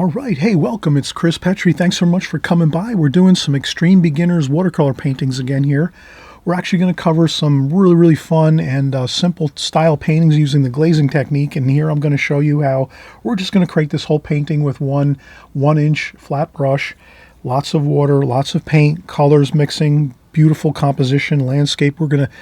All right, hey, welcome. It's Chris Petri. Thanks so much for coming by. We're doing some extreme beginners watercolor paintings again here. We're actually going to cover some really fun and simple style paintings using the glazing technique. And here I'm going to show you how we're just going to create this whole painting with one 1-inch flat brush, lots of water, lots of paint, colors mixing, beautiful composition, landscape. We're going to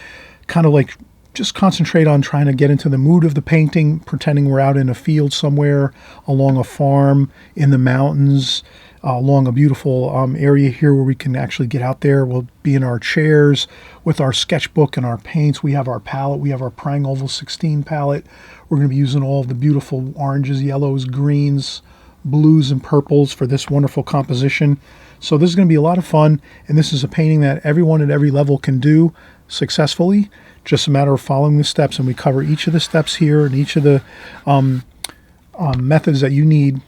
kind of like just concentrate on trying to get into the mood of the painting, pretending we're out in a field somewhere, along a farm, in the mountains, along a beautiful area here where we can actually get out there. We'll be in our chairs with our sketchbook and our paints. We have our palette. We have our Prang Oval 16 palette. We're going to be using all of the beautiful oranges, yellows, greens, blues, and purples for this wonderful composition. So this is going to be a lot of fun, and this is a painting that everyone at every level can do successfully. Just a matter of following the steps, and we cover each of the steps here and each of the methods that you need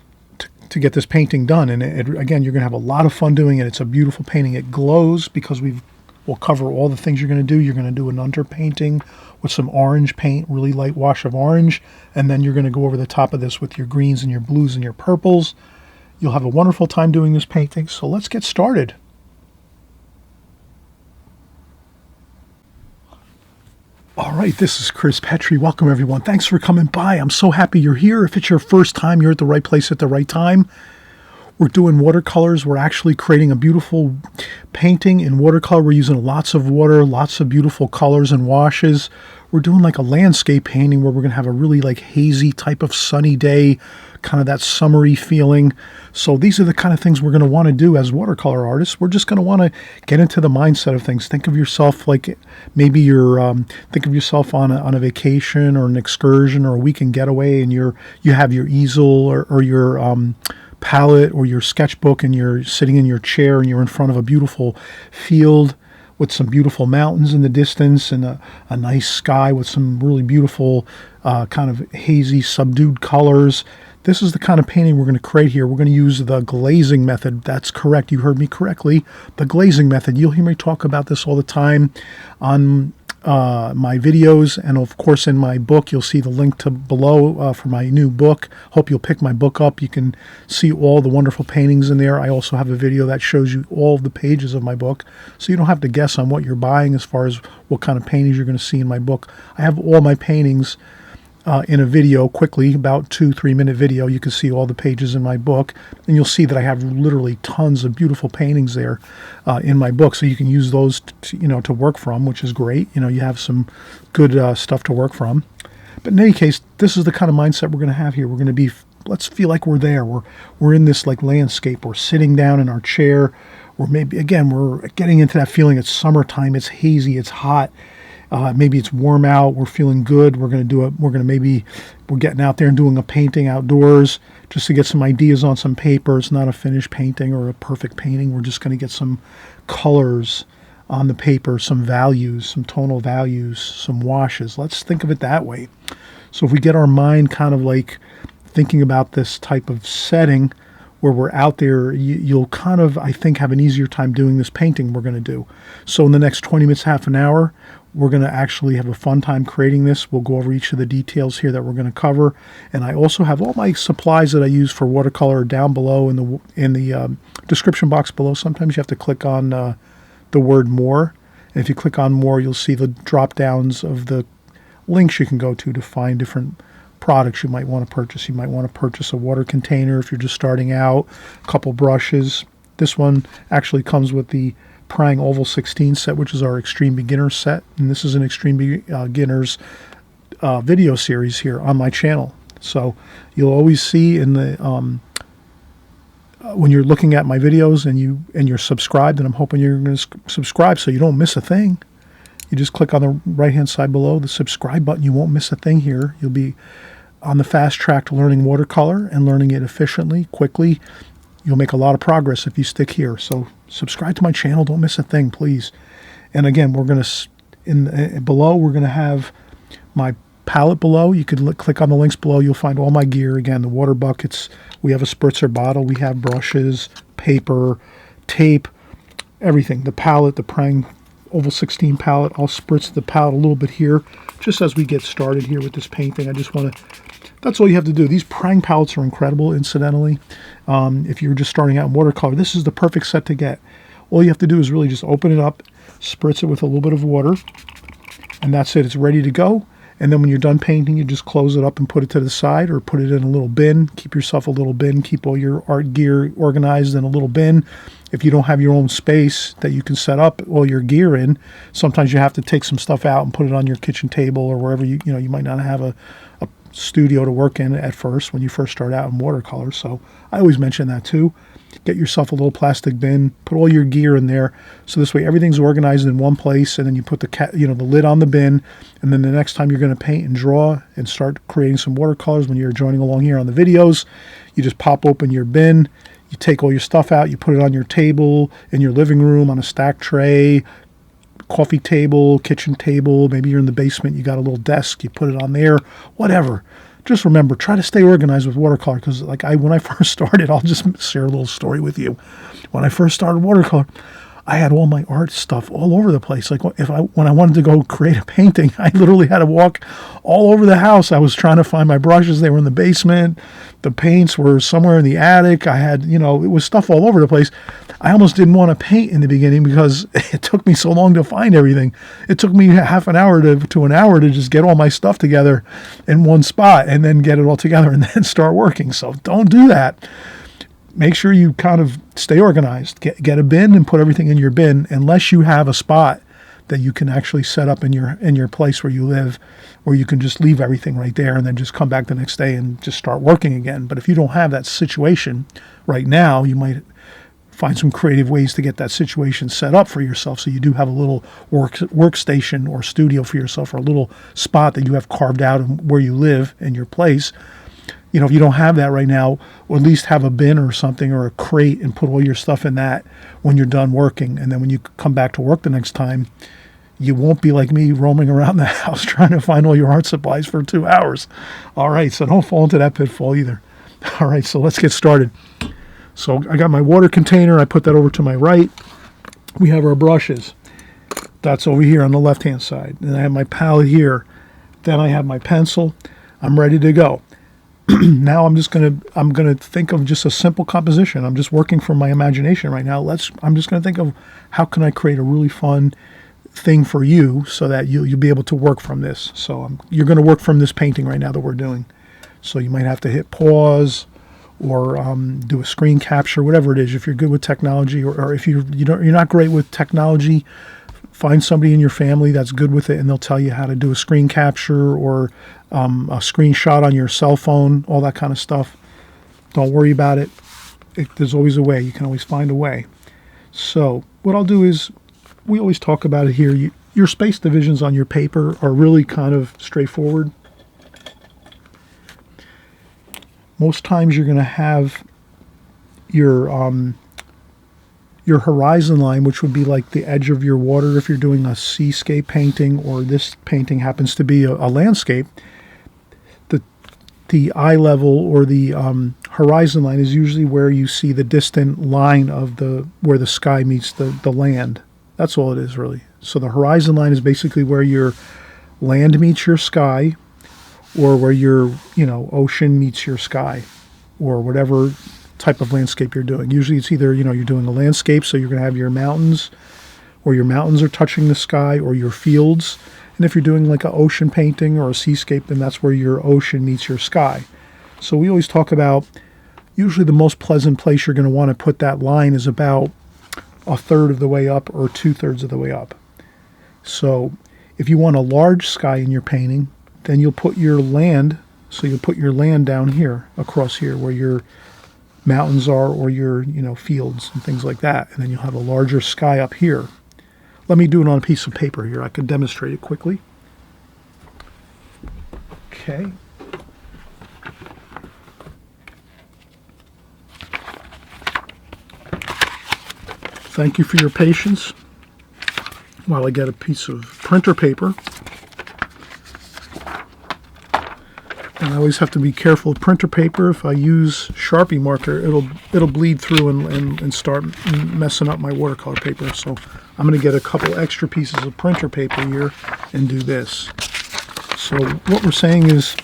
to get this painting done. And again, you're going to have a lot of fun doing it. It's a beautiful painting. It glows because we'll cover all the things you're going to do. You're going to do an underpainting with some orange paint, really light wash of orange, and then you're going to go over the top of this with your greens and your blues and your purples. You'll have a wonderful time doing this painting, so let's get started. All right, this is Chris Petri. Welcome, everyone. Thanks for coming by. I'm so happy you're here. If it's your first time, you're at the right place at the right time. We're doing watercolors. We're actually creating a beautiful painting in watercolor. We're using lots of water, lots of beautiful colors and washes. We're doing like a landscape painting where we're going to have a really like hazy type of sunny day, kind of that summery feeling. So these are the kind of things we're going to want to do as watercolor artists. We're just going to want to get into the mindset of things. Think of yourself like maybe think of yourself on a vacation or an excursion or a weekend getaway, and you have your easel or your palette or your sketchbook, and you're sitting in your chair and you're in front of a beautiful field with some beautiful mountains in the distance and a nice sky with some really beautiful kind of hazy subdued colors. This is the kind of painting we're going to create here. We're going to use the glazing method. That's correct. You heard me correctly. The glazing method. You'll hear me talk about this all the time on my videos, and of course in my book. You'll see the link to below for my new book. Hope you'll pick my book up. You can see all the wonderful paintings in there. I also have a video that shows you all of the pages of my book, so you don't have to guess on what you're buying as far as what kind of paintings you're going to see in my book. I have all my paintings in a video quickly, about 2-3 minute video. You can see all the pages in my book, and you'll see that I have literally tons of beautiful paintings there in my book, so you can use those to work from, which is great. You have some good stuff to work from. But in any case, this is the kind of mindset we're going to have here. We're going to be, let's feel like we're there. We're in this like landscape. We're sitting down in our chair. Or maybe again, we're getting into that feeling. It's summertime. It's hazy. It's hot. Maybe it's warm out. We're feeling good. We're getting out there and doing a painting outdoors just to get some ideas on some paper. It's not a finished painting or a perfect painting. We're just going to get some colors on the paper, some values, some tonal values, some washes. Let's think of it that way. So if we get our mind kind of like thinking about this type of setting where we're out there, you'll kind of, I think, have an easier time doing this painting we're going to do. So in the next 20 minutes, half an hour, we're going to actually have a fun time creating this. We'll go over each of the details here that we're going to cover. And I also have all my supplies that I use for watercolor down below in the description box below. Sometimes you have to click on the word more. And if you click on more, you'll see the drop downs of the links you can go to find different products you might want to purchase. You might want to purchase a water container if you're just starting out, a couple brushes. This one actually comes with the Prang Oval 16 set, which is our Extreme Beginner set, and this is an Extreme Beginners video series here on my channel. So you'll always see in the when you're looking at my videos and you're subscribed, and I'm hoping you're going to subscribe so you don't miss a thing. You just click on the right hand side below the subscribe button. You won't miss a thing here. You'll be on the fast track to learning watercolor and learning it efficiently, quickly. You'll make a lot of progress if you stick here. So subscribe to my channel. Don't miss a thing, please. And again, we're going to, below, we're going to have my palette below. You could click on the links below. You'll find all my gear. Again, the water buckets. We have a spritzer bottle. We have brushes, paper, tape, everything. The palette, the Prang oval 16 palette. I'll spritz the palette a little bit here, just as we get started here with this painting. I just want to, that's all you have to do. These Prang palettes are incredible, incidentally. If you're just starting out in watercolor, this is the perfect set to get. All you have to do is really just open it up, spritz it with a little bit of water, and that's it. It's ready to go. And then when you're done painting, you just close it up and put it to the side, or put it in a little bin. Keep yourself a little bin. Keep all your art gear organized in a little bin. If you don't have your own space that you can set up all your gear in, sometimes you have to take some stuff out and put it on your kitchen table or wherever you might not have a studio to work in at first when you first start out in watercolor. So I always mention that too. Get yourself a little plastic bin, put all your gear in there, so this way everything's organized in one place, and then you put the lid on the bin, and then the next time you're going to paint and draw and start creating some watercolors when you're joining along here on the videos, you just pop open your bin, you take all your stuff out, you put it on your table, in your living room, on a stack tray, coffee table, kitchen table, maybe you're in the basement, you got a little desk, you put it on there, whatever. Just remember, try to stay organized with watercolor, because when I first started, I'll just share a little story with you. When I first started watercolor, I had all my art stuff all over the place. Like when I wanted to go create a painting, I literally had to walk all over the house. I was trying to find my brushes. They were in the basement. The paints were somewhere in the attic. I had, it was stuff all over the place. I almost didn't want to paint in the beginning because it took me so long to find everything. It took me half an hour to an hour to just get all my stuff together in one spot and then get it all together and then start working. So don't do that. Make sure you kind of stay organized. Get a bin and put everything in your bin, unless you have a spot that you can actually set up in your place where you live, where you can just leave everything right there and then just come back the next day and just start working again. But if you don't have that situation right now, you might find some creative ways to get that situation set up for yourself, so you do have a little workstation or studio for yourself, or a little spot that you have carved out where you live in your place. If you don't have that right now, or at least have a bin or something, or a crate, and put all your stuff in that when you're done working. And then when you come back to work the next time, you won't be like me roaming around the house trying to find all your art supplies for 2 hours. All right, so don't fall into that pitfall either. All right, so let's get started. So I got my water container. I put that over to my right. We have our brushes. That's over here on the left-hand side. And I have my palette here. Then I have my pencil. I'm ready to go. Now I'm gonna think of just a simple composition. I'm just working from my imagination right now. I'm just gonna think of how can I create a really fun thing for you, so that you'll be able to work from this. So you're gonna work from this painting right now that we're doing. So you might have to hit pause, or do a screen capture, whatever it is. If you're good with technology, or if you're not great with technology, find somebody in your family that's good with it, and they'll tell you how to do a screen capture, or a screenshot on your cell phone, all that kind of stuff. Don't worry about it. There's always a way. You can always find a way. So what I'll do is, we always talk about it here. Your space divisions on your paper are really kind of straightforward. Most times you're going to have your horizon line, which would be like the edge of your water if you're doing a seascape painting, or this painting happens to be a landscape. The eye level, or the horizon line, is usually where you see the distant line of where the sky meets the land. That's all it is, really. So the horizon line is basically where your land meets your sky, or where your ocean meets your sky, or whatever type of landscape you're doing. Usually it's either you're doing a landscape, so you're going to have your mountains, or your mountains are touching the sky, or your fields. And if you're doing like an ocean painting or a seascape, then that's where your ocean meets your sky. So we always talk about, usually the most pleasant place you're going to want to put that line is about 1/3 of the way up, or 2/3 of the way up. So if you want a large sky in your painting, then you'll put your land, so you'll put your land down here, across here, where your mountains are, or your fields and things like that. And then you'll have a larger sky up here. Let me do it on a piece of paper here. I could demonstrate it quickly. Okay. Thank you for your patience while I get a piece of printer paper. And I always have to be careful of printer paper. If I use Sharpie marker, it'll bleed through and start messing up my watercolor paper. So I'm going to get a couple extra pieces of printer paper here and do this. So what we're saying is,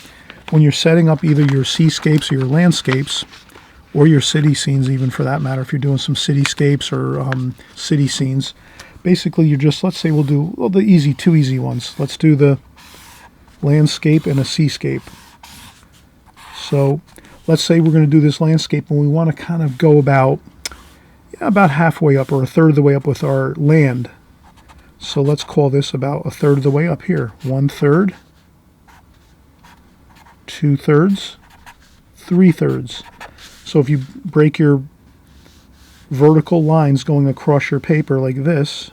when you're setting up either your seascapes or your landscapes, or your city scenes even for that matter, if you're doing some cityscapes or city scenes, basically you're just, let's say we'll do the two easy ones. Let's do the landscape and a seascape. So let's say we're going to do this landscape and we want to kind of go about halfway up or a third of the way up with our land. So let's call this about a third of the way up here. 1/3, 2/3, 3/3. So if you break your vertical lines going across your paper like this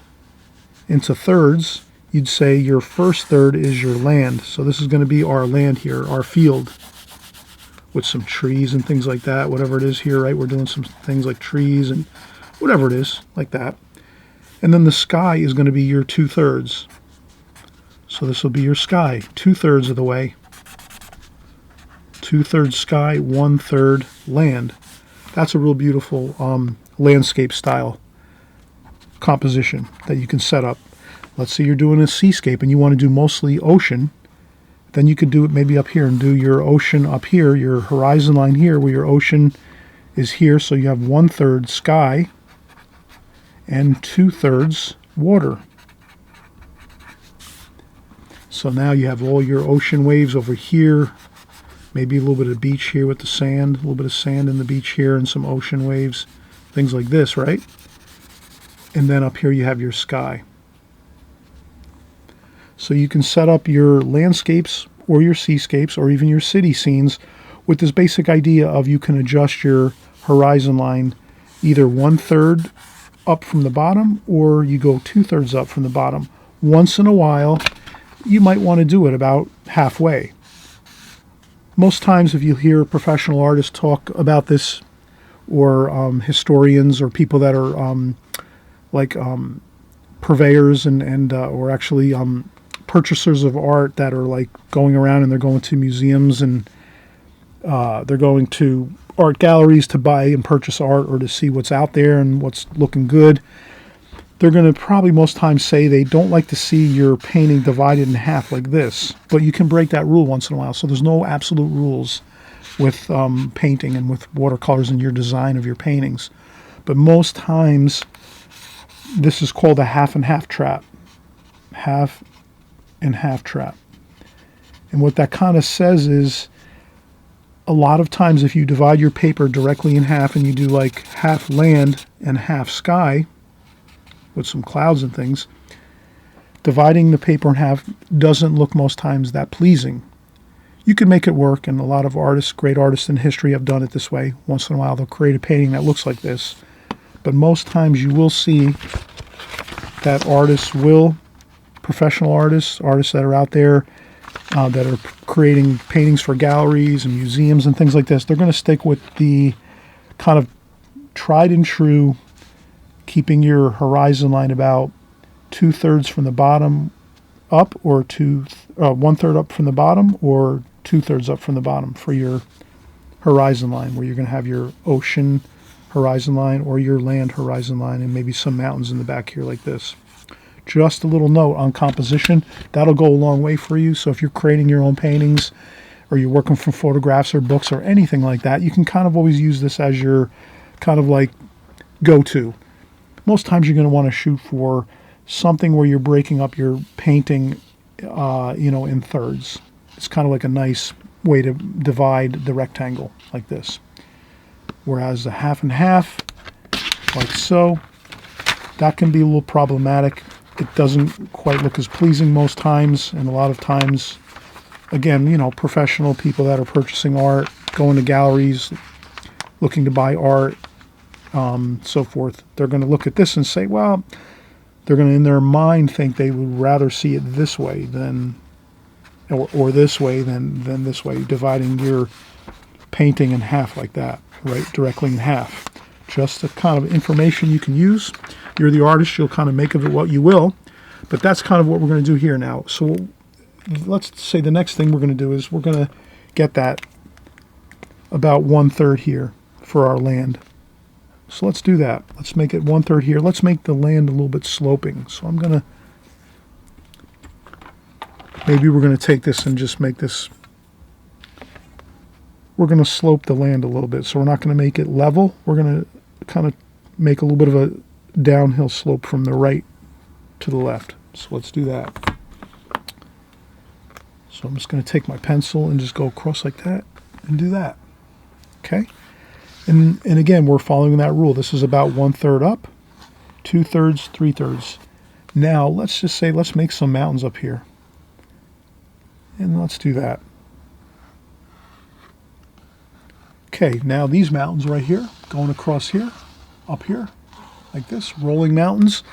into thirds, you'd say your first third is your land. So this is going to be our land here, our field, with some trees and things like that, whatever it is here, right? We're doing some things like trees and whatever it is, like that. And then the sky is going to be your 2/3. So this will be your sky, 2/3 of the way. 2/3 sky, 1/3 land. That's a real beautiful landscape style composition that you can set up. Let's say you're doing a seascape and you want to do mostly ocean. Then you could do it maybe up here and do your ocean up here, your horizon line here, where your ocean is here. So you have 1/3 sky and 2/3 water. So now you have all your ocean waves over here. Maybe a little bit of beach here with the sand, a little bit of sand in the beach here and some ocean waves, things like this, right? And then up here you have your sky. So you can set up your landscapes or your seascapes or even your city scenes with this basic idea of you can adjust your horizon line either 1/3 up from the bottom or you go 2/3 up from the bottom. Once in a while, you might want to do it about halfway. Most times if you hear professional artists talk about this, or historians or people that are purveyors and or actually purchasers of art that are like going around and they're going to museums and they're going to art galleries to buy and purchase art or to see what's out there and what's looking good, they're going to probably most times say they don't like to see your painting divided in half like this. But you can break that rule once in a while. So there's no absolute rules with painting and with watercolors in your design of your paintings. But most times this is called a half and half trap. Half and half trap. And what that kind of says is, a lot of times if you divide your paper directly in half and you do like half land and half sky with some clouds and things, dividing the paper in half doesn't look most times that pleasing. You can make it work, and a lot of artists, great artists in history, have done it this way. Once in a while they'll create a painting that looks like this. But most times you will see that professional artists that are out there that are creating paintings for galleries and museums and things like this, they're going to stick with the kind of tried and true, keeping your horizon line about 2/3 from the bottom up, or 1/3 up from the bottom, or 2/3 up from the bottom for your horizon line, where you're going to have your ocean horizon line or your land horizon line and maybe some mountains in the back here like this. Just a little note on composition. That'll go a long way for you. So if you're creating your own paintings or you're working from photographs or books or anything like that, you can kind of always use this as your kind of like go-to. Most times you're going to want to shoot for something where you're breaking up your painting, in thirds. It's kind of like a nice way to divide the rectangle like this. Whereas the half and half, like so, that can be a little problematic. It doesn't quite look as pleasing most times, and a lot of times, again, professional people that are purchasing art, going to galleries, looking to buy art, so forth, they're going to look at this and say, well, they're going to in their mind think they would rather see it this way than, or this way than this way, dividing your painting in half like that, right, directly in half. Just the kind of information you can use. You're the artist, you'll kind of make of it what you will, but that's kind of what we're going to do here now. So let's say the next thing we're going to do is we're going to get that about 1/3 here for our land. So let's do that. Let's make it 1/3 here. Let's make the land a little bit sloping. So I'm going to, maybe we're going to take this and just make this, we're going to slope the land a little bit. So we're not going to make it level. We're going to kind of make a little bit of a downhill slope from the right to the left. So let's do that. So I'm just going to take my pencil and just go across like that and do that. Okay. And again, we're following that rule. This is about 1/3 up, 2/3, 3/3. Now, let's just say, let's make some mountains up here. And let's do that. Okay, now these mountains right here, going across here, up here, like this, rolling mountains,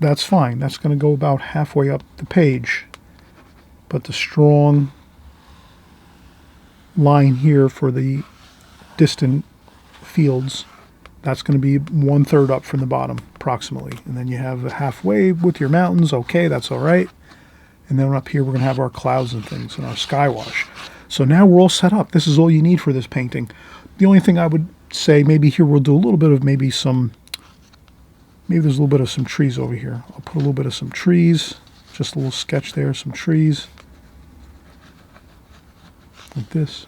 that's fine. That's going to go about halfway up the page. But the strong line here for the distant fields, that's going to be 1/3 up from the bottom approximately, and then you have a halfway with your mountains. Okay, that's all right. And then up here we're going to have our clouds and things and our sky wash. So now we're all set up. This is all you need for this painting. The only thing I would say, maybe here we'll do a little bit of maybe there's a little bit of some trees over here. I'll put a little bit of some trees, just a little sketch there, some trees like this.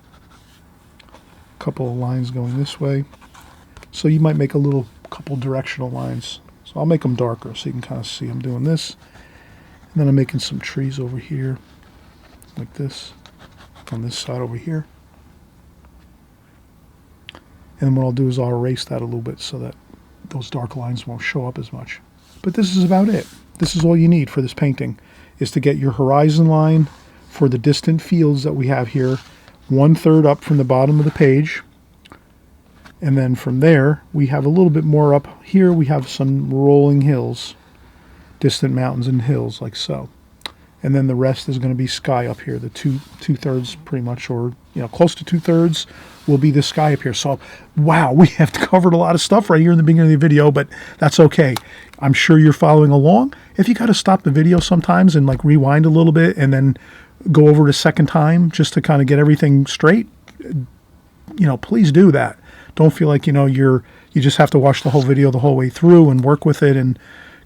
Couple of lines going this way. So you might make a couple directional lines. So I'll make them darker so you can kind of see I'm doing this. And then I'm making some trees over here like this on this side over here. And then what I'll do is I'll erase that a little bit so that those dark lines won't show up as much. But this is about it. This is all you need for this painting, is to get your horizon line for the distant fields that we have here 1/3 up from the bottom of the page, and then from there we have a little bit more up here. We have some rolling hills, distant mountains and hills like so, and then the rest is going to be sky up here. The two-thirds pretty much, or close to 2/3 will be the sky up here. So wow, we have covered a lot of stuff right here in the beginning of the video, but that's okay. I'm sure you're following along. If you got to stop the video sometimes and like rewind a little bit and then go over it a second time just to kind of get everything straight, please do that. Don't feel like you just have to watch the whole video the whole way through and work with it and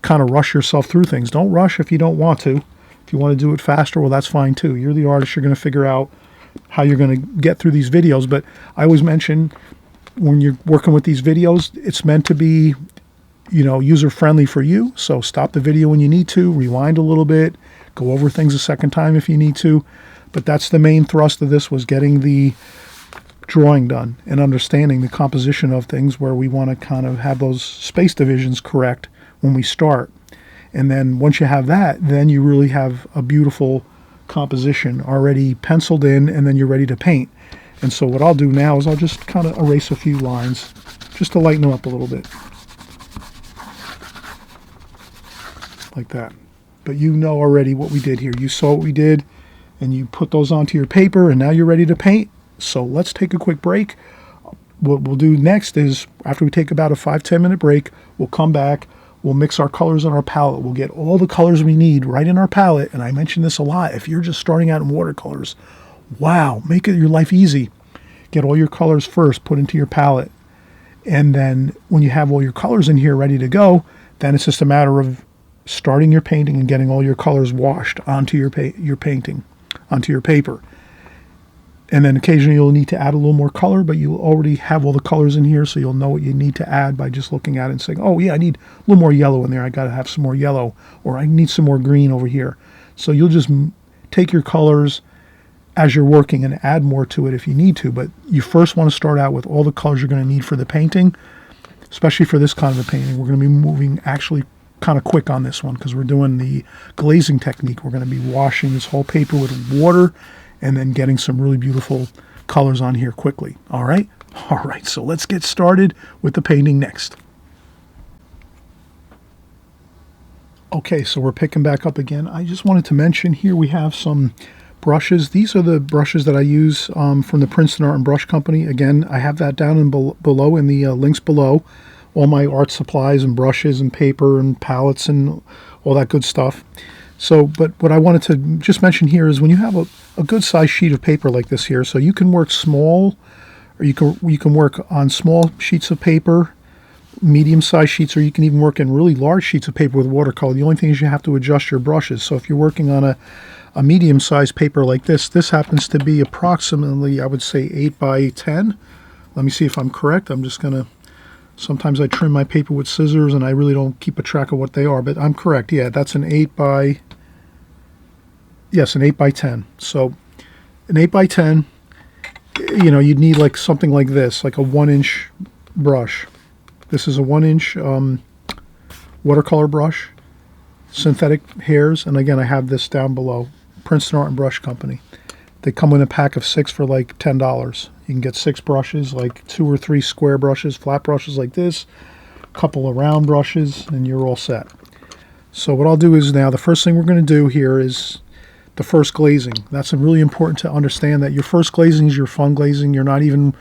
kind of rush yourself through things. Don't rush if you don't want to. If you want to do it faster, well, that's fine too. You're the artist. You're going to figure out how you're going to get through these videos. But I always mention, when you're working with these videos, it's meant to be user-friendly for you. So stop the video when you need to, rewind a little bit, go over things a second time if you need to. But that's the main thrust of this, was getting the drawing done and understanding the composition of things, where we want to kind of have those space divisions correct when we start. And then once you have that, then you really have a beautiful composition already penciled in, and then you're ready to paint. And so what I'll do now is I'll just kind of erase a few lines just to lighten them up a little bit. Like that. But you know already what we did here. You saw what we did, and you put those onto your paper, and now you're ready to paint. So let's take a quick break. What we'll do next is, after we take about a 5-10 minute break, we'll come back, we'll mix our colors on our palette. We'll get all the colors we need right in our palette. And I mention this a lot. If you're just starting out in watercolors, wow, make it your life easy. Get all your colors first, put into your palette. And then when you have all your colors in here ready to go, then it's just a matter of starting your painting and getting all your colors washed onto your painting, onto your paper. And then occasionally you'll need to add a little more color, but you already have all the colors in here, so you'll know what you need to add by just looking at it and saying, oh yeah, I need a little more yellow in there. I got to have some more yellow, or I need some more green over here. So you'll just take your colors as you're working and add more to it if you need to. But you first want to start out with all the colors you're going to need for the painting, especially for this kind of a painting. We're going to be moving actually kind of quick on this one because we're doing the glazing technique. We're going to be washing this whole paper with water and then getting some really beautiful colors on here quickly. All right? All right, so let's get started with the painting next. Okay, so we're picking back up again. I just wanted to mention here we have some brushes. These are the brushes that I use from the Princeton Art and Brush Company. Again, I have that down in below in the links below. All my art supplies and brushes and paper and palettes and all that good stuff. So, but what I wanted to just mention here is when you have a good sized sheet of paper like this here, so you can work small, or you can work on small sheets of paper, medium sized sheets, or you can even work in really large sheets of paper with watercolor. The only thing is you have to adjust your brushes. So if you're working on a medium sized paper like this happens to be approximately, I would say, 8 by 10. Let me see if I'm correct. I'm just gonna, sometimes I trim my paper with scissors and I really don't keep a track of what they are, but I'm correct. Yeah, that's an 8 by, yes, an 8 by 10. So an 8 by 10, you know, you'd need like something like this, like a 1-inch brush. This is a 1-inch watercolor brush, synthetic hairs, and again, I have this down below, Princeton Art and Brush Company. They come in a pack of 6 for like $10. You can get 6 brushes, like 2 or 3 square brushes, flat brushes like this, a couple of round brushes, and you're all set. So what I'll do is now, the first thing we're going to do here is the first glazing. That's really important to understand, that your first glazing is your fun glazing. You're not even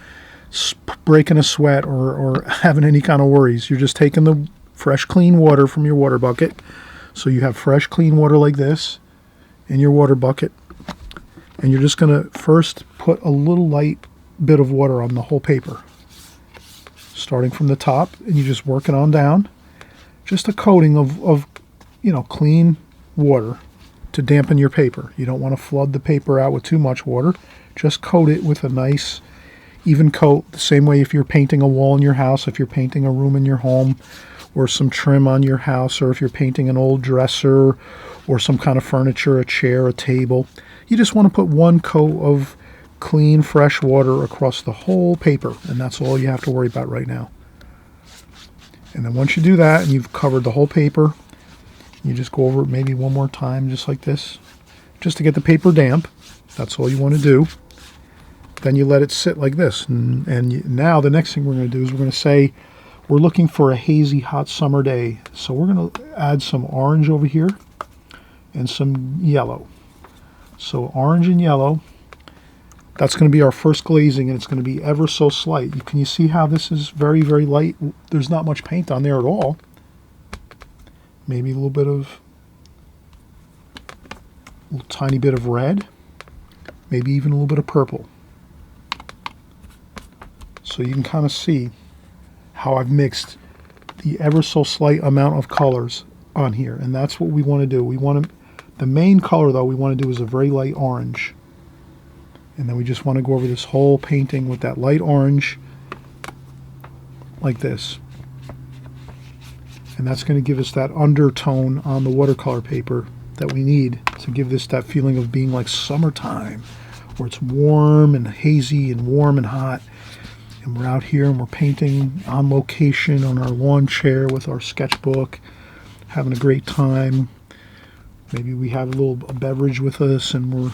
breaking a sweat or having any kind of worries. You're just taking the fresh, clean water from your water bucket. So you have fresh, clean water like this in your water bucket. And you're just going to first put a little light bit of water on the whole paper, starting from the top, and you just work it on down. Just a coating of you know, clean water to dampen your paper. You don't want to flood the paper out with too much water. Just coat it with a nice even coat, the same way if you're painting a wall in your house, if you're painting a room in your home, or some trim on your house, or if you're painting an old dresser or some kind of furniture, a chair, a table. You just want to put one coat of clean, fresh water across the whole paper, and that's all you have to worry about right now. And then once you do that and you've covered the whole paper, you just go over it maybe one more time, just like this, just to get the paper damp. That's all you want to do. Then you let it sit like this. Now the next thing we're going to do is we're going to say we're looking for a hazy hot summer day. So we're going to add some orange over here and some yellow. So orange and yellow, that's going to be our first glazing, and it's going to be ever so slight. Can you see how this is very, very light? There's not much paint on there at all. Maybe a little bit of, a little tiny bit of red, maybe even a little bit of purple. So you can kind of see how I've mixed the ever so slight amount of colors on here, and that's what we want to do. We want to, the main color though we want to do is a very light orange, and then we just want to go over this whole painting with that light orange like this, and that's going to give us that undertone on the watercolor paper that we need to give this that feeling of being like summertime, where it's warm and hazy and warm and hot. And we're out here and we're painting on location on our lawn chair with our sketchbook, having a great time. Maybe we have a beverage with us and we're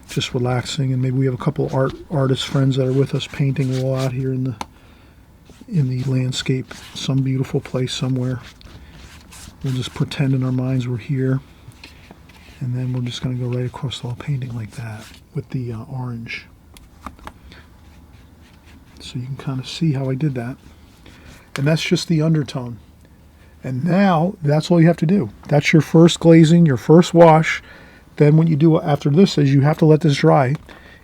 just relaxing, and maybe we have a couple artist friends that are with us painting. We're all out here in the landscape, some beautiful place somewhere. We'll just pretend in our minds we're here, and then we're just going to go right across the whole painting like that with the orange. So you can kind of see how I did that. And that's just the undertone. And now that's all you have to do. That's your first glazing, your first wash. Then what you do after this is you have to let this dry.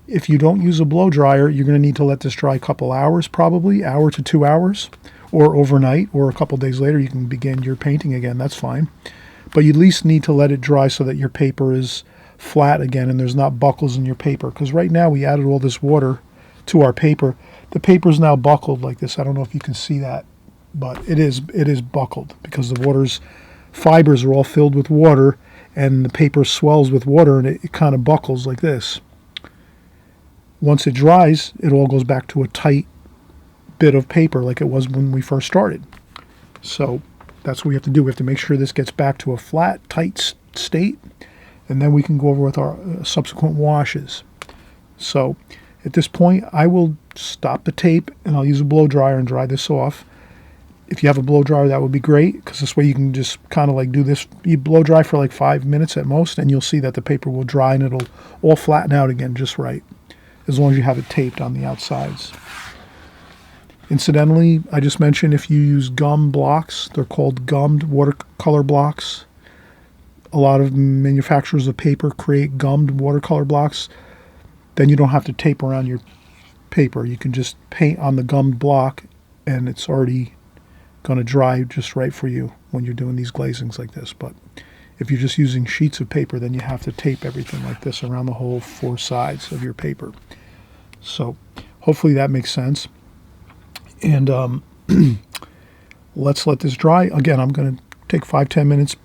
If you don't use a blow dryer, you're going to need to let this dry a couple hours, probably, hour to 2 hours, or overnight, or a couple days later you can begin your painting again. That's fine. But you at least need to let it dry so that your paper is flat again and there's not buckles in your paper. Because right now we added all this water to our paper. The paper is now buckled like this. I don't know if you can see that, but it is buckled because the water's fibers are all filled with water, and the paper swells with water, and it kind of buckles like this. Once it dries, it all goes back to a tight bit of paper like it was when we first started. So that's what we have to do. We have to make sure this gets back to a flat, tight state, and then we can go over with our subsequent washes. So at this point, I will stop the tape and I'll use a blow dryer and dry this off. If you have a blow dryer, that would be great, because this way you can just kind of like do this. You blow dry for like 5 minutes at most, and you'll see that the paper will dry and it'll all flatten out again just right, as long as you have it taped on the outsides. Incidentally, I just mentioned if you use gum blocks, they're called gummed watercolor blocks. a lot of manufacturers of paper create gummed watercolor blocks. Then you don't have to tape around your paper. You can just paint on the gummed block and it's already going to dry just right for you when you're doing these glazings like this. But if you're just using sheets of paper, then you have to tape everything like this around the whole 4 sides of your paper. So hopefully that makes sense. And let's let this dry. Again, I'm going to take 5-10 minutes,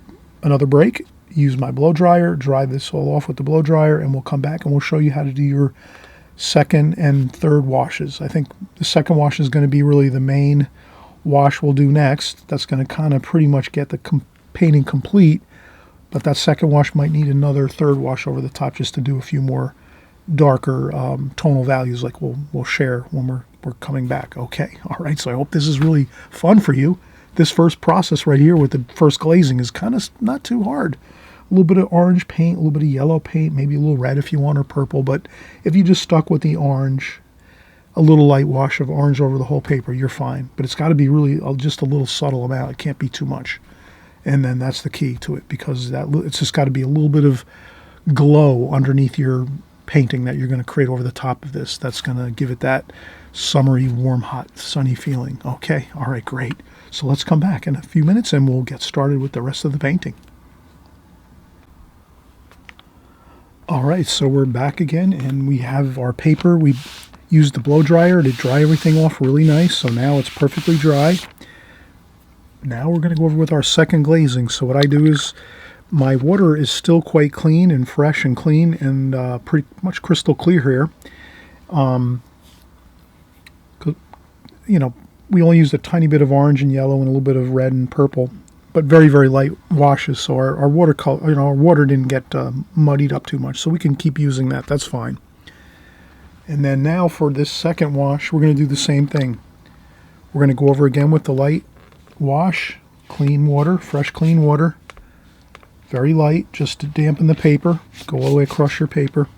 another break, use my blow dryer, dry this all off with the blow dryer, and we'll come back and we'll show you how to do your second and third washes. I think the second wash is going to be really the main wash we'll do next. That's going to kind of pretty much get the painting complete, but that second wash might need another third wash over the top just to do a few more darker tonal values like we'll share when we're coming back. Okay, all right, so I hope this is really fun for you. This first process right here with the first glazing is kind of not too hard. A little bit of orange paint, a little bit of yellow paint, maybe a little red if you want, or purple. But if you just stuck with the orange, a little light wash of orange over the whole paper, you're fine. But it's got to be really just a little subtle amount. It can't be too much. And then that's the key to it, because it's just got to be a little bit of glow underneath your painting that you're going to create over the top of this. That's going to give it that summery, warm, hot, sunny feeling. Okay, all right, great. So let's come back in a few minutes and we'll get started with the rest of the painting. All right, so we're back again and we have our paper. We used the blow dryer to dry everything off really nice. So now it's perfectly dry. Now we're going to go over with our second glazing. So what I do is my water is still quite clean and fresh and clean and pretty much crystal clear here. You know, we only used a tiny bit of orange and yellow and a little bit of red and purple, but very, very light washes. So our watercolor, our water didn't get muddied up too much. So we can keep using that. That's fine. And then now for this second wash, we're going to do the same thing. We're going to go over again with the light wash, clean water, fresh clean water, very light, just to dampen the paper. Go all the way across your paper.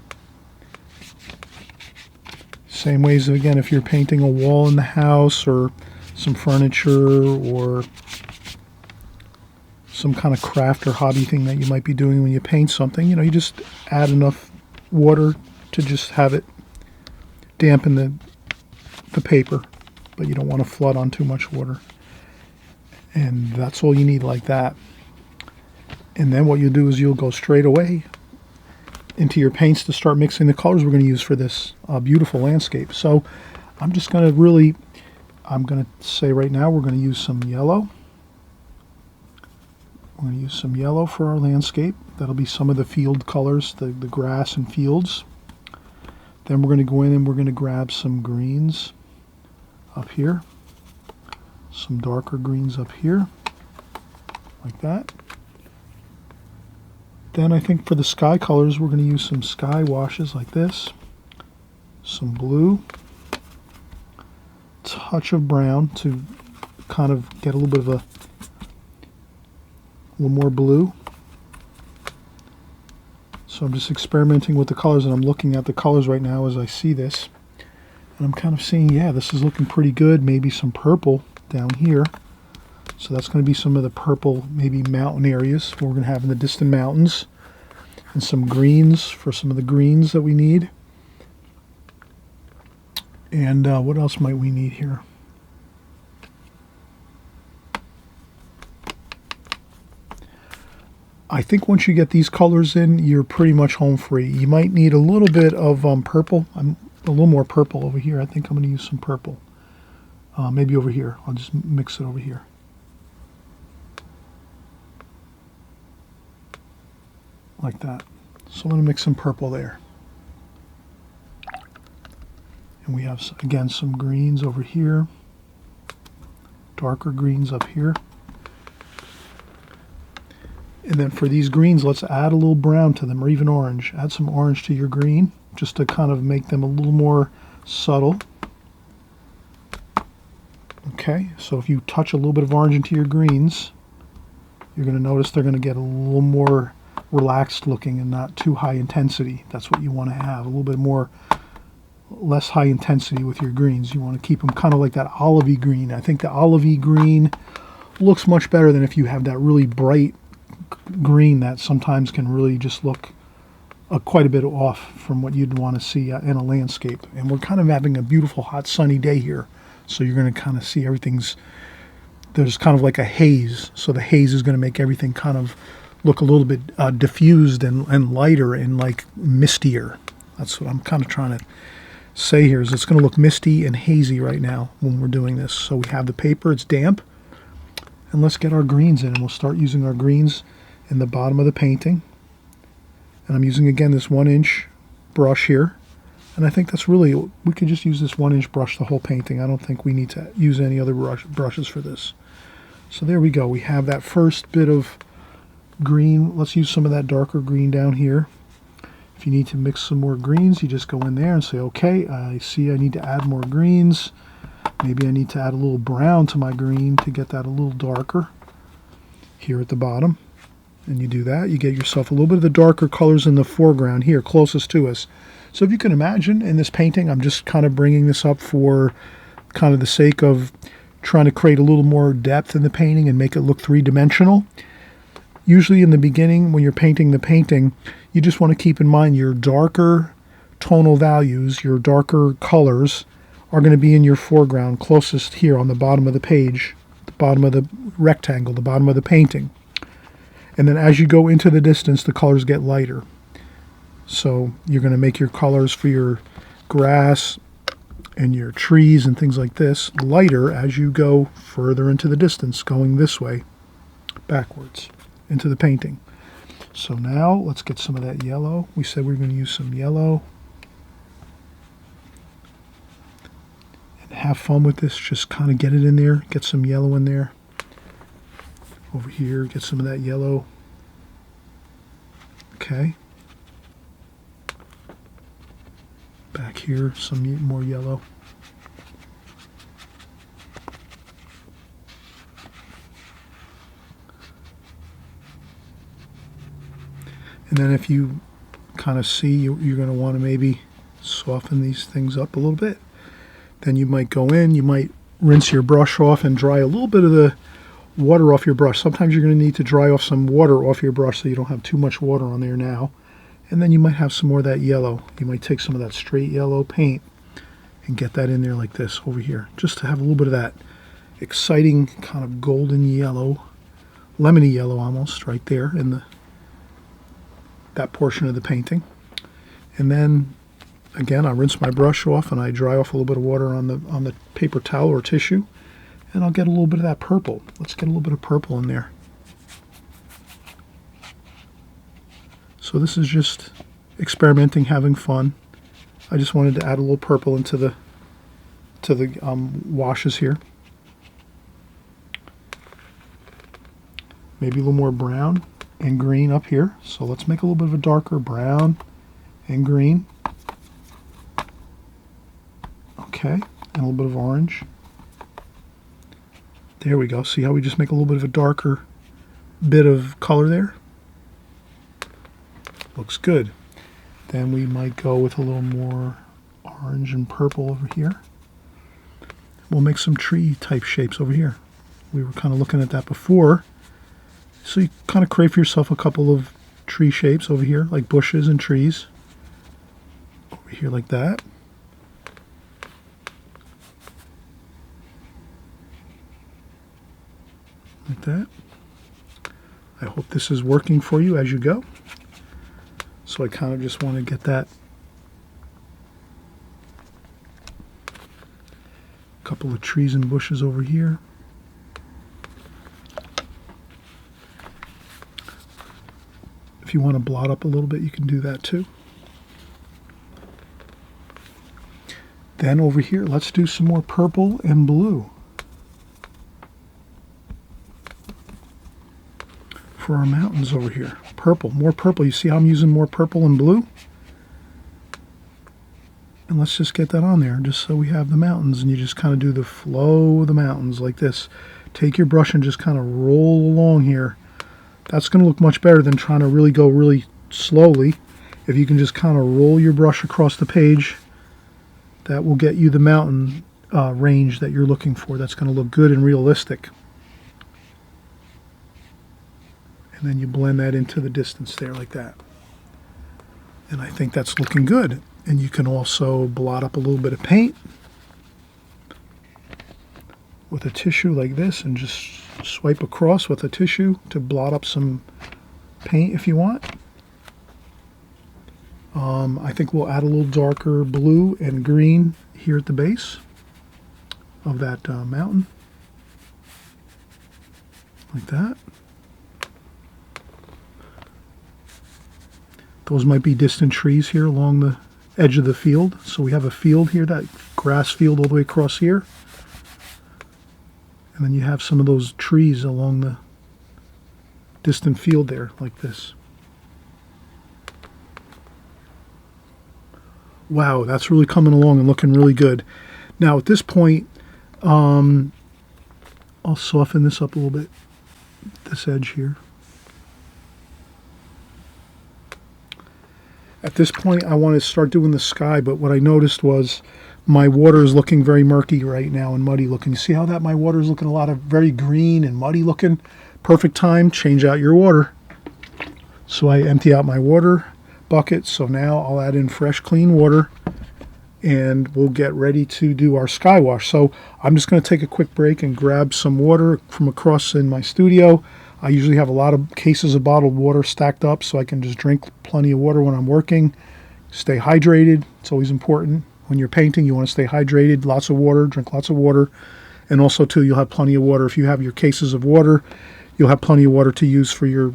Same ways, again, if you're painting a wall in the house or some furniture or some kind of craft or hobby thing that you might be doing when you paint something, you know, you just add enough water to just have it dampen the paper, but you don't want to flood on too much water. And that's all you need like that. And then what you'll do is you'll go straight away into your paints to start mixing the colors we're going to use for this beautiful landscape. So I'm just going to I'm going to say right now we're going to use some yellow. We're going to use some yellow for our landscape. That'll be some of the field colors, the grass and fields. Then we're going to go in and we're going to grab some greens up here. Some darker greens up here, like that. Then I think for the sky colors, we're going to use some sky washes like this. Some blue. Touch of brown to kind of get a little bit of a little more blue. So I'm just experimenting with the colors and I'm looking at the colors right now as I see this. And I'm kind of seeing, yeah, this is looking pretty good. Maybe some purple down here. So that's going to be some of the purple, maybe mountain areas we're going to have in the distant mountains. And some greens for some of the greens that we need. And what else might we need here? I think once you get these colors in, you're pretty much home free. You might need a little bit of purple. I'm a little more purple over here. I think I'm going to use some purple. Maybe over here. I'll just mix it over here. Like that. So I'm going to mix some purple there. And we have, again, some greens over here. Darker greens up here. And then for these greens, let's add a little brown to them, or even orange. Add some orange to your green, just to kind of make them a little more subtle. Okay, so if you touch a little bit of orange into your greens, you're going to notice they're going to get a little more relaxed looking and not too high intensity. That's what you want to have, a little bit more, less high intensity with your greens. You want to keep them kind of like that olivey green. I think the olivey green looks much better than if you have that really bright dark green that sometimes can really just look quite a bit off from what you'd want to see in a landscape. And we're kind of having a beautiful hot sunny day here, so you're going to kind of see there's kind of like a haze, so the haze is going to make everything kind of look a little bit diffused and lighter and like mistier. That's what I'm kind of trying to say here, is it's going to look misty and hazy right now when we're doing this. So we have the paper, it's damp, and let's get our greens in, and we'll start using our greens in the bottom of the painting. And I'm using, again, this 1-inch brush here. And I think that's really, we could just use this 1-inch brush the whole painting. I don't think we need to use any other brushes for this. So there we go. We have that first bit of green. Let's use some of that darker green down here. If you need to mix some more greens, you just go in there and say, okay, I see I need to add more greens. Maybe I need to add a little brown to my green to get that a little darker here at the bottom. And you do that, you get yourself a little bit of the darker colors in the foreground here, closest to us. So if you can imagine, in this painting, I'm just kind of bringing this up for kind of the sake of trying to create a little more depth in the painting and make it look three-dimensional. Usually in the beginning, when you're painting the painting, you just want to keep in mind your darker tonal values, your darker colors, are going to be in your foreground, closest here on the bottom of the page, the bottom of the rectangle, the bottom of the painting. And then as you go into the distance, the colors get lighter. So you're going to make your colors for your grass and your trees and things like this lighter as you go further into the distance, going this way, backwards, into the painting. So now let's get some of that yellow. We said we were going to use some yellow. And have fun with this. Just kind of get it in there. Get some yellow in there. Over here, get some of that yellow. Okay. Back here, some more yellow. And then if you kind of see you're going to want to maybe soften these things up a little bit, then you might go in, you might rinse your brush off and dry a little bit of the water off your brush. Sometimes you're going to need to dry off some water off your brush so you don't have too much water on there now. And then you might have some more of that yellow. You might take some of that straight yellow paint and get that in there like this over here, just to have a little bit of that exciting kind of golden yellow, lemony yellow almost, right there in that portion of the painting. And then again, I rinse my brush off and I dry off a little bit of water on the paper towel or tissue, and I'll get a little bit of that purple. Let's get a little bit of purple in there. So this is just experimenting, having fun. I just wanted to add a little purple into the washes here. Maybe a little more brown and green up here. So let's make a little bit of a darker brown and green. Okay, and a little bit of orange. There we go. See how we just make a little bit of a darker bit of color there? Looks good. Then we might go with a little more orange and purple over here. We'll make some tree type shapes over here. We were kind of looking at that before. So you kind of create for yourself a couple of tree shapes over here, like bushes and trees. Over here like that. Like that. I hope this is working for you as you go. So I kind of just want to get that couple of trees and bushes over here. If you want to blot up a little bit, you can do that too. Then over here, let's do some more purple and blue for our mountains over here. Purple, more purple. You see how I'm using more purple and blue? And let's just get that on there just so we have the mountains, and you just kind of do the flow of the mountains like this. Take your brush and just kind of roll along here. That's going to look much better than trying to really go really slowly. If you can just kind of roll your brush across the page, that will get you the mountain range that you're looking for. That's going to look good and realistic. And then you blend that into the distance there like that. And I think that's looking good. And you can also blot up a little bit of paint with a tissue like this and just swipe across with a tissue to blot up some paint if you want. I think we'll add a little darker blue and green here at the base of that mountain. Like that. Those might be distant trees here along the edge of the field. So we have a field here, that grass field all the way across here. And then you have some of those trees along the distant field there, like this. Wow, that's really coming along and looking really good. Now at this point, I'll soften this up a little bit, this edge here. At this point, I want to start doing the sky, but what I noticed was my water is looking very murky right now and muddy looking. You see how that my water is looking a lot of very green and muddy looking? Perfect time, change out your water. So I empty out my water bucket, so now I'll add in fresh, clean water, and we'll get ready to do our sky wash. So I'm just going to take a quick break and grab some water from across in my studio. I usually have a lot of cases of bottled water stacked up so I can just drink plenty of water when I'm working. Stay hydrated. It's always important. When you're painting, you want to stay hydrated. Lots of water, drink lots of water. And also, too, you'll have plenty of water. If you have your cases of water, you'll have plenty of water to use for your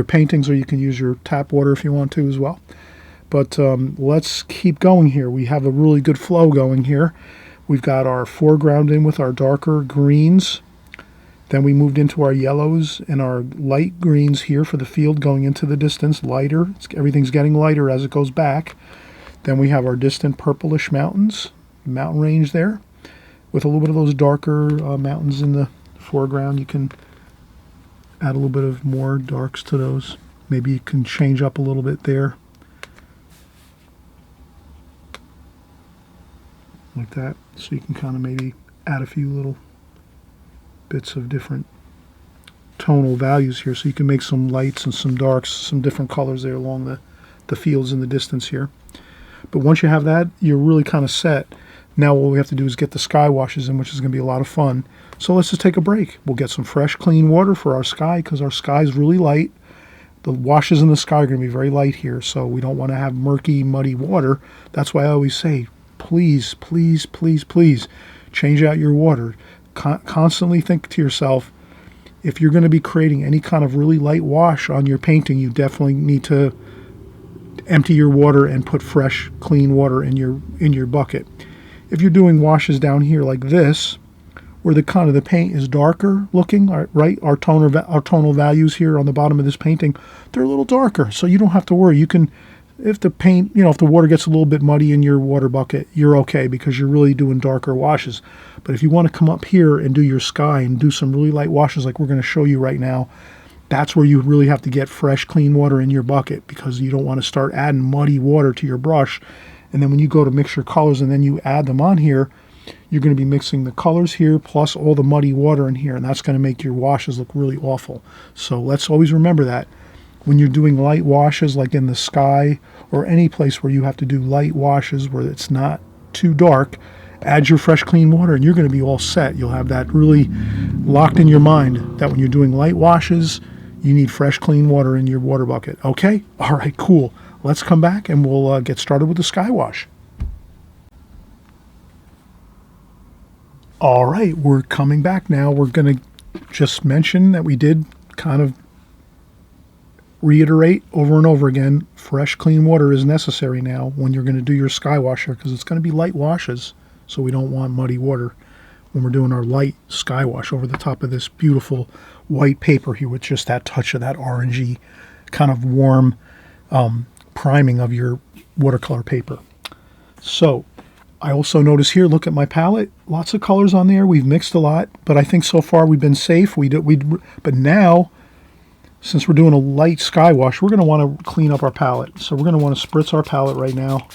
paintings, or you can use your tap water if you want to as well. But let's keep going here. We have a really good flow going here. We've got our foreground in with our darker greens. Then we moved into our yellows and our light greens here for the field going into the distance, lighter. Everything's getting lighter as it goes back. Then we have our distant purplish mountains, mountain range there, with a little bit of those darker mountains in the foreground. You can add a little bit of more darks to those. Maybe you can change up a little bit there. Like that. So you can kind of maybe add a few little bits of different tonal values here. So you can make some lights and some darks, some different colors there along the fields in the distance here. But once you have that, you're really kind of set. Now what we have to do is get the sky washes in, which is going to be a lot of fun. So let's just take a break. We'll get some fresh, clean water for our sky because our sky is really light. The washes in the sky are going to be very light here, so we don't want to have murky, muddy water. That's why I always say, please, please, please, please change out your water. Constantly think to yourself, if you're going to be creating any kind of really light wash on your painting, you definitely need to empty your water and put fresh, clean water in your bucket. If you're doing washes down here like this, where the kind of the paint is darker looking, right? Our tonal values here on the bottom of this painting, they're a little darker, so you don't have to worry. You can, if the paint, if the water gets a little bit muddy in your water bucket, you're okay because you're really doing darker washes. But if you want to come up here and do your sky and do some really light washes like we're going to show you right now, that's where you really have to get fresh, clean water in your bucket because you don't want to start adding muddy water to your brush. And then when you go to mix your colors and then you add them on here, you're going to be mixing the colors here plus all the muddy water in here, and that's going to make your washes look really awful. So let's always remember that when you're doing light washes like in the sky or any place where you have to do light washes where it's not too dark, add your fresh clean water and you're going to be all set. You'll have that really locked in your mind that when you're doing light washes, you need fresh clean water in your water bucket. Okay? All right, cool. Let's come back and we'll get started with the sky wash. All right, we're coming back now. We're going to just mention that we did kind of reiterate over and over again, fresh, clean water is necessary now when you're going to do your sky washer because it's going to be light washes, so we don't want muddy water when we're doing our light sky wash over the top of this beautiful white paper here with just that touch of that orangey kind of warm priming of your watercolor paper. So I also notice here, look at my palette, lots of colors on there. We've mixed a lot, but I think so far we've been safe. But now, since we're doing a light sky wash, we're going to want to clean up our palette. So we're going to want to spritz our palette right now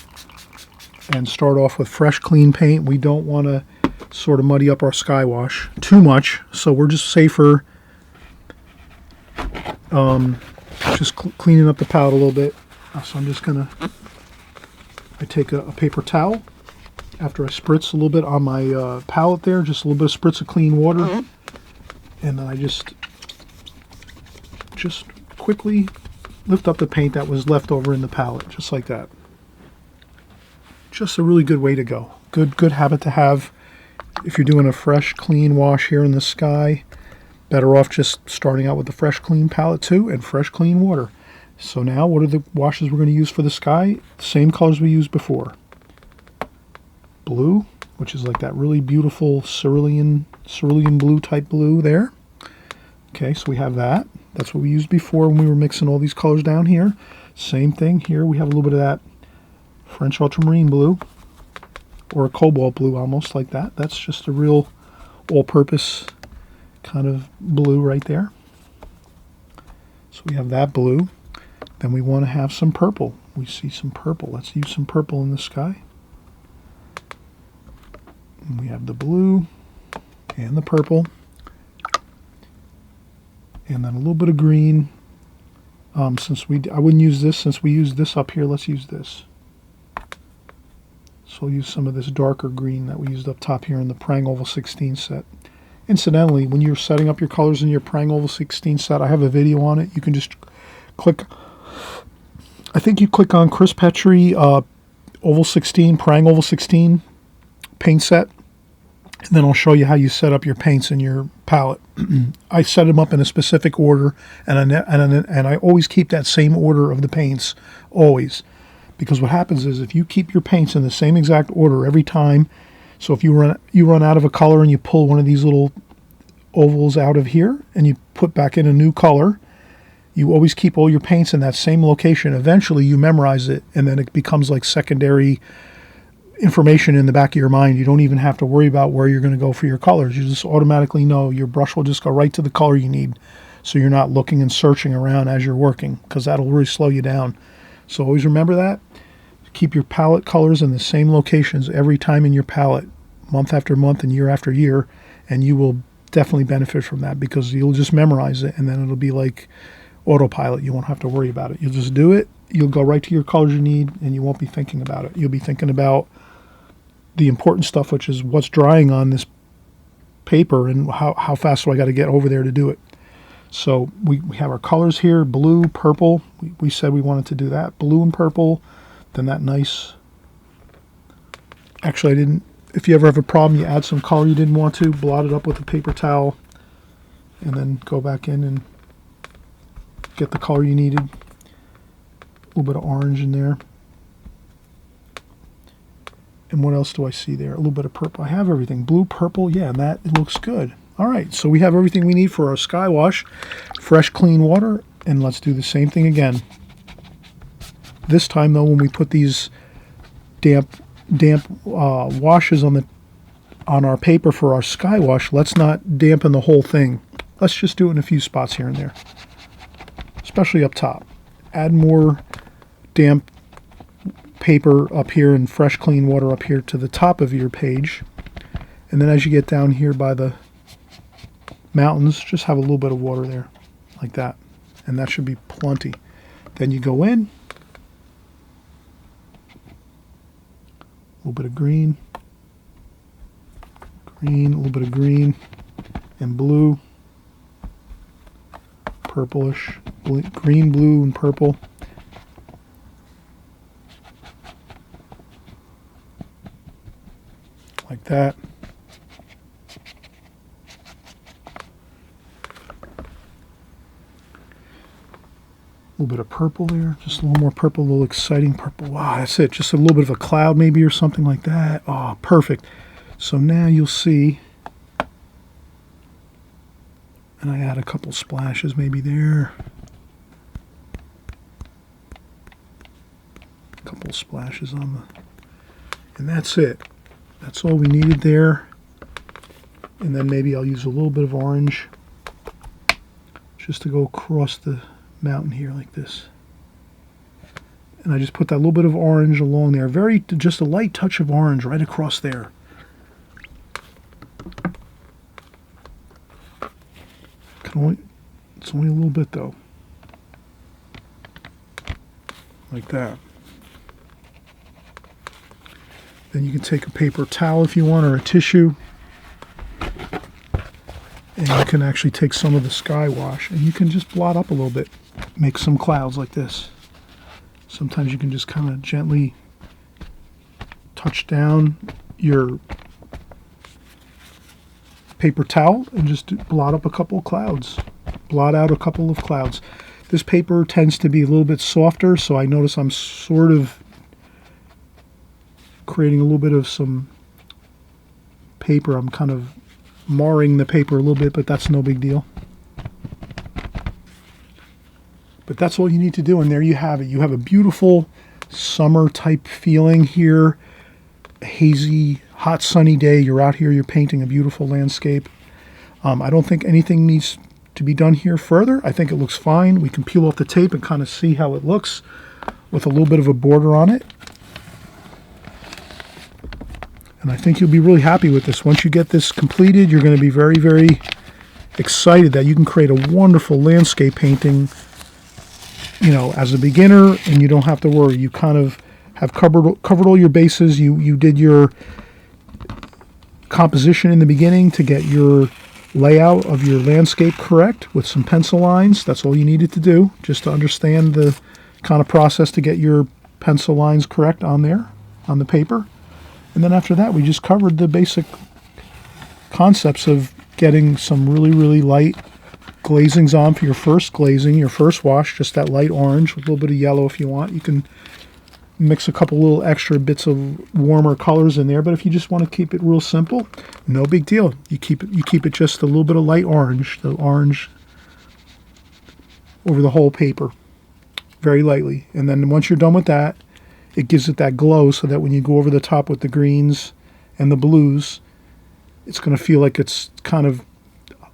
and start off with fresh, clean paint. We don't want to sort of muddy up our sky wash too much, so we're just safer Just cleaning up the palette a little bit. So I'm just gonna, I take a paper towel after I spritz a little bit on my palette there, just a little bit of spritz of clean water, and then I just quickly lift up the paint that was left over in the palette, just like that. Just a really good way to go. Good habit to have if you're doing a fresh, clean wash here in the sky. Better off just starting out with the fresh, clean palette too, and fresh, clean water. So now, what are the washes we're going to use for the sky? The same colors we used before. Blue, which is like that really beautiful cerulean blue type blue there. Okay, so we have that. That's what we used before when we were mixing all these colors down here. Same thing here. We have a little bit of that French ultramarine blue, or a cobalt blue, almost like that. That's just a real all-purpose kind of blue right there. So we have that blue. Then we want to have some purple. We see some purple. Let's use some purple in the sky. And we have the blue and the purple. And then a little bit of green. I wouldn't use this since we used this up here. Let's use this. So I'll use some of this darker green that we used up top here in the Prang Oval 16 set. Incidentally, when you're setting up your colors in your Prang Oval 16 set, I have a video on it. You can just click, I think you click on Chris Petri Oval 16, Prang Oval 16 paint set, and then I'll show you how you set up your paints in your palette. I set them up in a specific order, and I always keep that same order of the paints, always. Because what happens is if you keep your paints in the same exact order every time, so if you run out of a color and you pull one of these little ovals out of here and you put back in a new color, you always keep all your paints in that same location. Eventually you memorize it, and then it becomes like secondary information in the back of your mind. You don't even have to worry about where you're going to go for your colors. You just automatically know your brush will just go right to the color you need, so you're not looking and searching around as you're working, because that'll really slow you down. So always remember that. Keep your palette colors in the same locations every time in your palette, month after month and year after year, and you will definitely benefit from that, because you'll just memorize it, and then it'll be like autopilot. You won't have to worry about it. You'll just do it. You'll go right to your colors you need, and you won't be thinking about it. You'll be thinking about the important stuff, which is what's drying on this paper and how fast do I got to get over there to do it. So we have our colors here, blue, purple. We said we wanted to do that. Blue and purple. Then that nice... Actually, I didn't... If you ever have a problem, you add some color you didn't want to, blot it up with a paper towel, and then go back in and get the color you needed. A little bit of orange in there. And what else do I see there? A little bit of purple. I have everything. Blue, purple, yeah, and that it looks good. All right, so we have everything we need for our sky wash. Fresh, clean water, and let's do the same thing again. This time, though, when we put these damp washes on our paper for our sky wash, let's not dampen the whole thing. Let's just do it in a few spots here and there, especially up top. Add more damp paper up here and fresh, clean water up here to the top of your page. And then as you get down here by the mountains, just have a little bit of water there, like that. And that should be plenty. Then you go in, a little bit of green, a little bit of green, and blue, purplish, green, blue, and purple. Like that. A little bit of purple there, just a little more purple, a little exciting purple. Wow, that's it. Just a little bit of a cloud maybe or something like that. Oh, perfect. So now you'll see, and I add a couple splashes maybe there. A couple splashes on the, and that's it. That's all we needed there. And then maybe I'll use a little bit of orange just to go across the mountain here like this. And I just put that little bit of orange along there. Just a light touch of orange right across there. It's only a little bit though. Like that. Then you can take a paper towel if you want, or a tissue, and you can actually take some of the sky wash and you can just blot up a little bit, make some clouds like this. Sometimes you can just kind of gently touch down your paper towel and just blot up a couple of clouds, blot out a couple of clouds. This paper tends to be a little bit softer, so I notice I'm sort of creating a little bit of some paper. I'm kind of marring the paper a little bit, but that's no big deal. But that's all you need to do, and there you have it. You have a beautiful summer type feeling here. A hazy, hot, sunny day. You're out here, you're painting a beautiful landscape. I don't think anything needs to be done here further. I think it looks fine. We can peel off the tape and kind of see how it looks with a little bit of a border on it. And I think you'll be really happy with this. Once you get this completed, you're going to be very, very excited that you can create a wonderful landscape painting, you know, as a beginner, and you don't have to worry. You kind of have covered all your bases. You did your composition in the beginning to get your layout of your landscape correct with some pencil lines. That's all you needed to do, just to understand the kind of process to get your pencil lines correct on there, on the paper. And then after that, we just covered the basic concepts of getting some really, really light glazings on for your first glazing, your first wash, just that light orange with a little bit of yellow if you want. You can mix a couple little extra bits of warmer colors in there, but if you just want to keep it real simple, no big deal. You keep it just a little bit of light orange, the orange over the whole paper, very lightly. And then once you're done with that, it gives it that glow so that when you go over the top with the greens and the blues, it's going to feel like it's kind of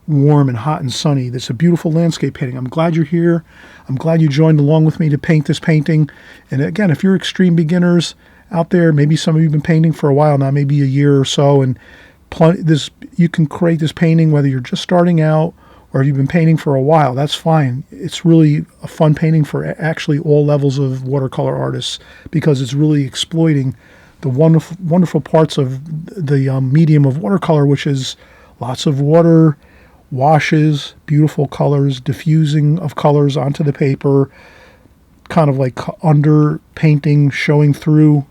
warm and hot and sunny. That's a beautiful landscape painting. I'm glad you're here. I'm glad you joined along with me to paint this painting. And again, if you're extreme beginners out there, maybe some of you have been painting for a while now, maybe a year or so, and you can create this painting whether you're just starting out or if you've been painting for a while. That's fine. It's really a fun painting for actually all levels of watercolor artists because it's really exploiting the wonderful, wonderful parts of the medium of watercolor, which is lots of water, washes, beautiful colors, diffusing of colors onto the paper, kind of like under painting, showing through,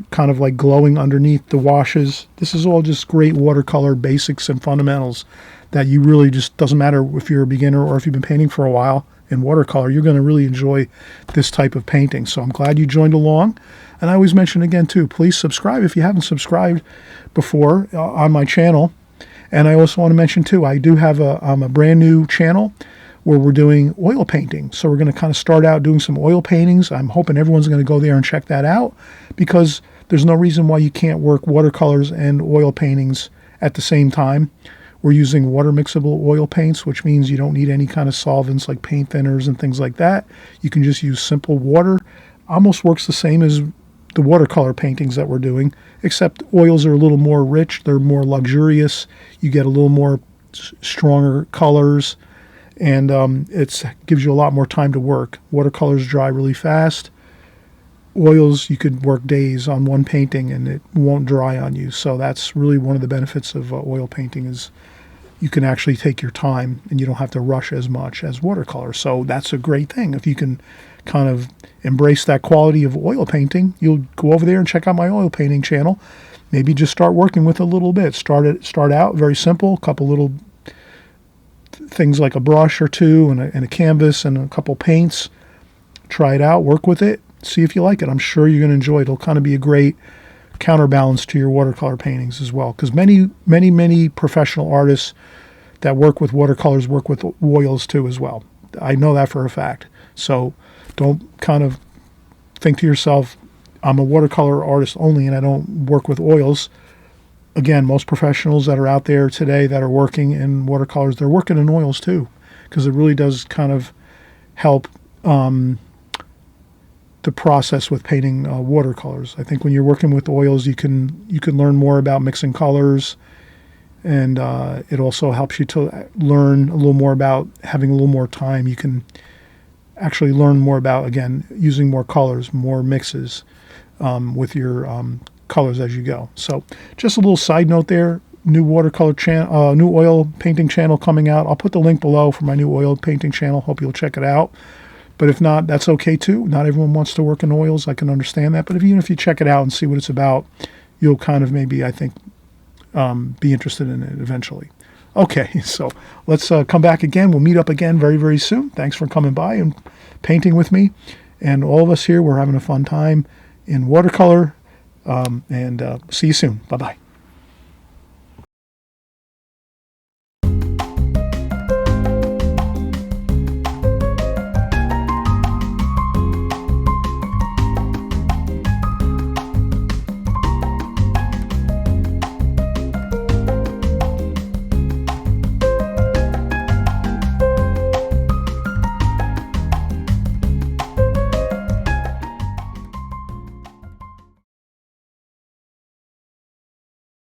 kind of like glowing underneath the washes. This is all just great watercolor basics and fundamentals that you really just, doesn't matter if you're a beginner or if you've been painting for a while in watercolor, you're going to really enjoy this type of painting. So I'm glad you joined along. And I always mention again too, please subscribe if you haven't subscribed before on my channel. And I also want to mention too, I do have a brand new channel where we're doing oil painting. So we're going to kind of start out doing some oil paintings. I'm hoping everyone's going to go there and check that out because there's no reason why you can't work watercolors and oil paintings at the same time. We're using water mixable oil paints, which means you don't need any kind of solvents like paint thinners and things like that. You can just use simple water. Almost works the same as the watercolor paintings that we're doing, except oils are a little more rich, they're more luxurious, you get a little more stronger colors, and it gives you a lot more time to work. Watercolors dry really fast. Oils, you could work days on one painting and it won't dry on you. So that's really one of the benefits of oil painting is you can actually take your time and you don't have to rush as much as watercolor. So that's a great thing. If you can kind of embrace that quality of oil painting, you'll go over there and check out my oil painting channel. Maybe just start working with a little bit. Start out very simple, a couple little things like a brush or two and a canvas and a couple paints. Try it out, work with it, see if you like it. I'm sure you're going to enjoy it. It'll kind of be a great counterbalance to your watercolor paintings as well, because many professional artists that work with watercolors work with oils too as well. I know that for a fact. So don't kind of think to yourself, I'm a watercolor artist only and I don't work with oils. Again, most professionals that are out there today that are working in watercolors, they're working in oils too, because it really does kind of help the process with painting watercolors. I think when you're working with oils, you can learn more about mixing colors and it also helps you to learn a little more about having a little more time. You can actually learn more about, again, using more colors, more mixes with your colors as you go. So just a little side note there, new watercolor channel, new oil painting channel coming out. I'll put the link below for my new oil painting channel. Hope you'll check it out. But if not, that's okay too. Not everyone wants to work in oils. I can understand that. But even if you check it out and see what it's about, you'll kind of maybe, I think, be interested in it eventually. Okay, so let's come back again. We'll meet up again very, very soon. Thanks for coming by and painting with me. And all of us here, we're having a fun time in watercolor. And see you soon. Bye-bye.